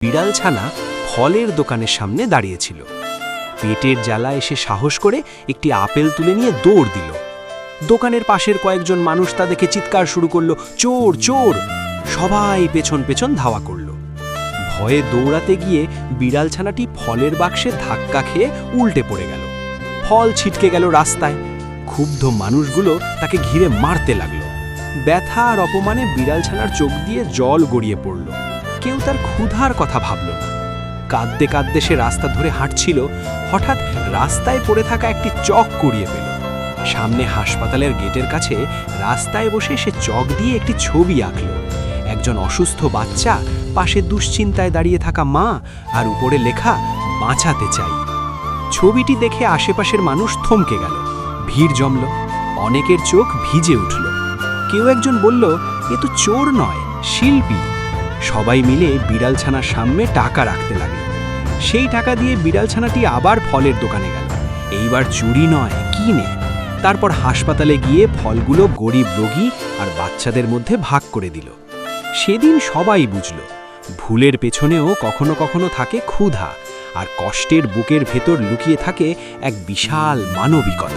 বিড়াল ছানা ফলের দোকানের সামনে দাঁড়িয়েছিল। পেটের জ্বালা এসে সাহস করে একটি আপেল তুলে নিয়ে দৌড় দিল। দোকানের পাশের কয়েকজন মানুষ তা দেখে চিৎকার শুরু করলো, চোর চোর! সবাই পেছন পেছন ধাওয়া করল। ভয়ে দৌড়াতে গিয়ে বিড়াল ছানাটি ফলের বাক্সে ধাক্কা খেয়ে উল্টে পড়ে গেল। ফল ছিটকে গেল রাস্তায়। ক্ষুব্ধ মানুষগুলো তাকে ঘিরে মারতে লাগলো। ব্যথা আর অপমানে বিড়াল ছানার চোখ দিয়ে জল গড়িয়ে পড়ল। কেউ তার ক্ষুধার কথা ভাবল না। কাঁদতে কাঁদতে সে রাস্তা ধরে হাঁটছিল। হঠাৎ রাস্তায় পড়ে থাকা একটি চক কুড়িয়ে পেল। সামনে হাসপাতালের গেটের কাছে রাস্তায় বসে সে চক দিয়ে একটি ছবি আঁকল। একজন অসুস্থ বাচ্চা, পাশে দুশ্চিন্তায় দাঁড়িয়ে থাকা মা, আর উপরে লেখা, বাঁচাতে চাই। ছবিটি দেখে আশেপাশের মানুষ থমকে গেল। ভিড় জমল। অনেকের চোখ ভিজে উঠল। কেউ একজন বলল, এ তো চোর নয়, শিল্পী। সবাই মিলে বিড়ালছানার সামনে টাকা রাখতে লাগলো। সেই টাকা দিয়ে বিড়ালছানাটি আবার ফলের দোকানে গেল। এইবার চুরি নয়, কিনে। তারপর হাসপাতালে গিয়ে ফলগুলো গরিব রোগী আর বাচ্চাদের মধ্যে ভাগ করে দিল। সেদিন সবাই বুঝল, ভুলের পেছনেও কখনো কখনো থাকে ক্ষুধা, আর কষ্টের বুকের ভেতর লুকিয়ে থাকে এক বিশাল মানবিকতা।